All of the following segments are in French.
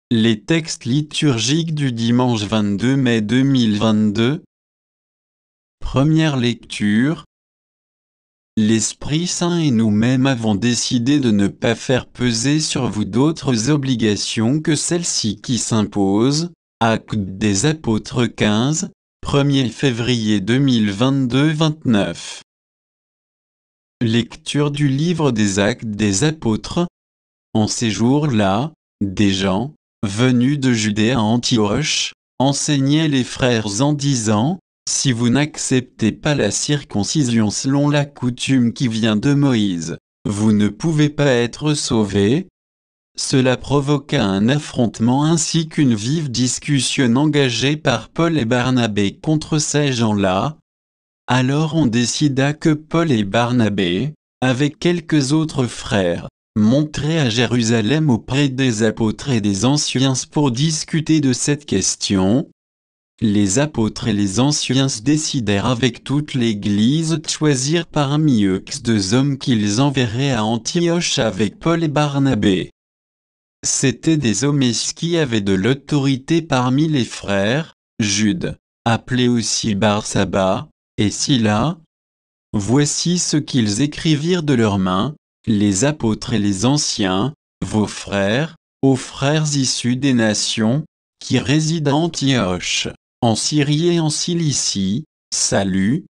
Les textes liturgiques du dimanche 22 mai 2022. Première lecture. L'Esprit Saint et nous-mêmes avons décidé de ne pas faire peser sur vous d'autres obligations que celles-ci qui s'imposent. Actes des Apôtres 15, 1er février 2022 29. Lecture du livre des Actes des Apôtres. En ces jours-là, des gens, venus de Judée à Antioche, enseignaient les frères en disant: si vous n'acceptez pas la circoncision selon la coutume qui vient de Moïse, vous ne pouvez pas être sauvés. Cela provoqua un affrontement ainsi qu'une vive discussion engagée par Paul et Barnabé contre ces gens-là. Alors on décida que Paul et Barnabé, avec quelques autres frères, monteraient à Jérusalem auprès des apôtres et des anciens pour discuter de cette question. Les apôtres et les anciens décidèrent avec toute l'Église de choisir parmi eux 2 hommes qu'ils enverraient à Antioche avec Paul et Barnabé. C'étaient des hommes qui avaient de l'autorité parmi les frères, Jude, appelé aussi Barsaba, et Sila. Voici ce qu'ils écrivirent de leurs mains: les apôtres et les anciens, vos frères, aux frères issus des nations, qui résident à Antioche, en Syrie et en Cilicie, salut.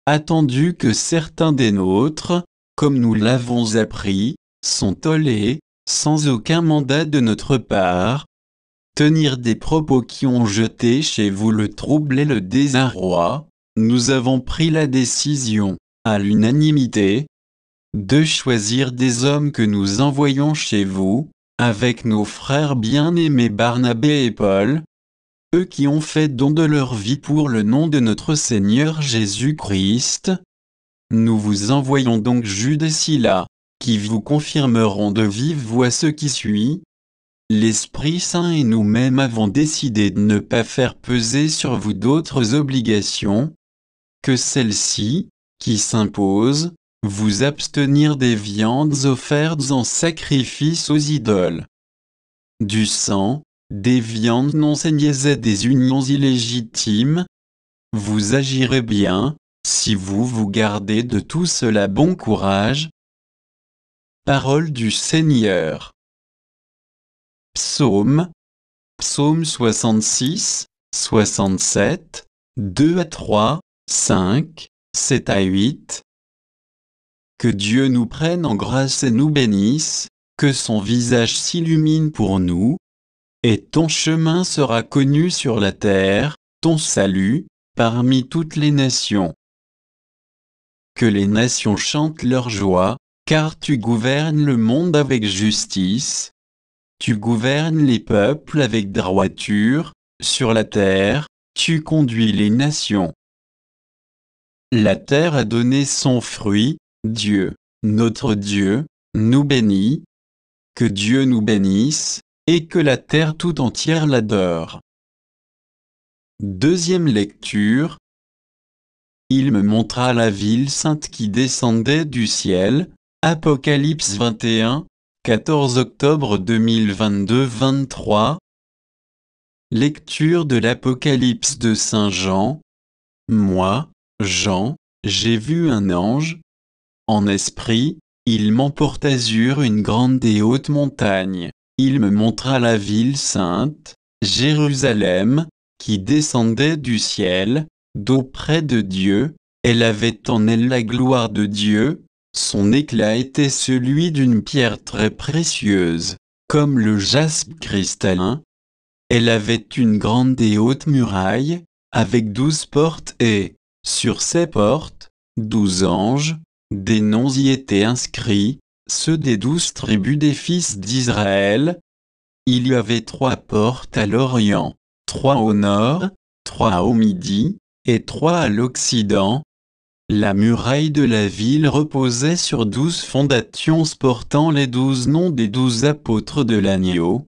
Attendu que certains des nôtres, comme nous l'avons appris, sont tollés, sans aucun mandat de notre part, tenir des propos qui ont jeté chez vous le trouble et le désarroi, nous avons pris la décision, à l'unanimité, de choisir des hommes que nous envoyons chez vous, avec nos frères bien-aimés Barnabé et Paul, eux qui ont fait don de leur vie pour le nom de notre Seigneur Jésus-Christ. Nous vous envoyons donc Jude et Sila, qui vous confirmeront de vive voix ce qui suit. L'Esprit Saint et nous-mêmes avons décidé de ne pas faire peser sur vous d'autres obligations que celles-ci, qui s'imposent: vous abstenir des viandes offertes en sacrifice aux idoles, du sang, des viandes non saignées et des unions illégitimes. Vous agirez bien, si vous vous gardez de tout cela. Bon courage. Parole du Seigneur. Psaume 66, 67, 2 à 3, 5, 7 à 8. Que Dieu nous prenne en grâce et nous bénisse, que son visage s'illumine pour nous, et ton chemin sera connu sur la terre, ton salut, parmi toutes les nations. Que les nations chantent leur joie, car tu gouvernes le monde avec justice. Tu gouvernes les peuples avec droiture, sur la terre, tu conduis les nations. La terre a donné son fruit, Dieu, notre Dieu, nous bénit. Que Dieu nous bénisse, et que la terre tout entière l'adore. Deuxième lecture. Il me montra la ville sainte qui descendait du ciel. Apocalypse 21, 14 octobre 2022-23. Lecture de l'Apocalypse de Saint Jean. Moi, Jean, j'ai vu un ange. En esprit, il m'emporta sur une grande et haute montagne. Il me montra la ville sainte, Jérusalem, qui descendait du ciel, d'auprès de Dieu. Elle avait en elle la gloire de Dieu. Son éclat était celui d'une pierre très précieuse, comme le jaspe cristallin. Elle avait une grande et haute muraille, avec 12 portes et, sur ces portes, 12 anges. Des noms y étaient inscrits, ceux des 12 tribus des fils d'Israël. Il y avait 3 portes à l'Orient, 3 au nord, 3 au midi, et 3 à l'Occident. La muraille de la ville reposait sur 12 fondations portant les 12 noms des 12 apôtres de l'agneau.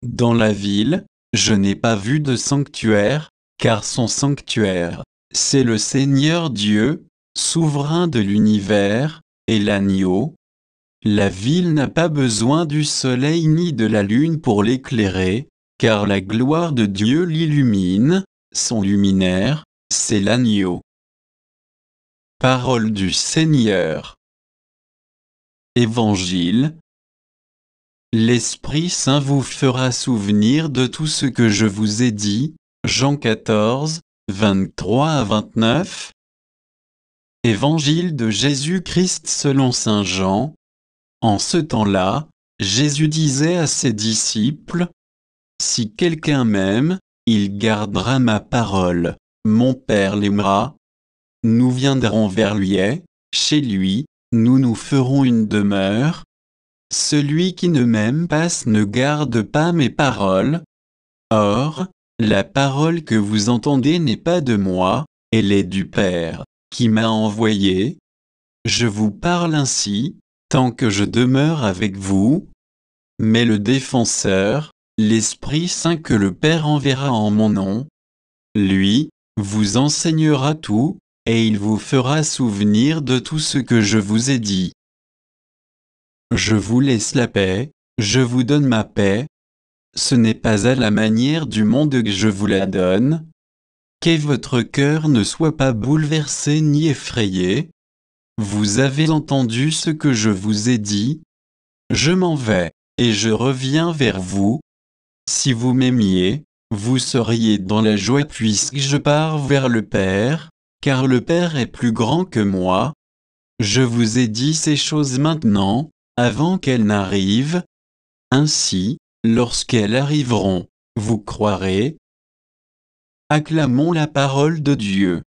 Dans la ville, je n'ai pas vu de sanctuaire, car son sanctuaire, c'est le Seigneur Dieu, souverain de l'univers, et l'agneau. La ville n'a pas besoin du soleil ni de la lune pour l'éclairer, car la gloire de Dieu l'illumine, son luminaire, c'est l'agneau. Parole du Seigneur. Évangile. L'Esprit Saint vous fera souvenir de tout ce que je vous ai dit. Jean 14, 23 à 29. Évangile de Jésus-Christ selon saint Jean. En ce temps-là, Jésus disait à ses disciples, « Si quelqu'un m'aime, il gardera ma parole. Mon Père l'aimera. Nous viendrons vers lui et, chez lui, nous nous ferons une demeure. Celui qui ne m'aime pas ne garde pas mes paroles. Or, la parole que vous entendez n'est pas de moi, elle est du Père, qui m'a envoyé. Je vous parle ainsi, tant que je demeure avec vous. Mais le Défenseur, l'Esprit Saint que le Père enverra en mon nom, lui, vous enseignera tout, et il vous fera souvenir de tout ce que je vous ai dit. Je vous laisse la paix, je vous donne ma paix. Ce n'est pas à la manière du monde que je vous la donne. Que votre cœur ne soit pas bouleversé ni effrayé. Vous avez entendu ce que je vous ai dit. Je m'en vais, et je reviens vers vous. Si vous m'aimiez, vous seriez dans la joie puisque je pars vers le Père, car le Père est plus grand que moi. Je vous ai dit ces choses maintenant, avant qu'elles n'arrivent. Ainsi, lorsqu'elles arriveront, vous croirez. Acclamons la parole de Dieu.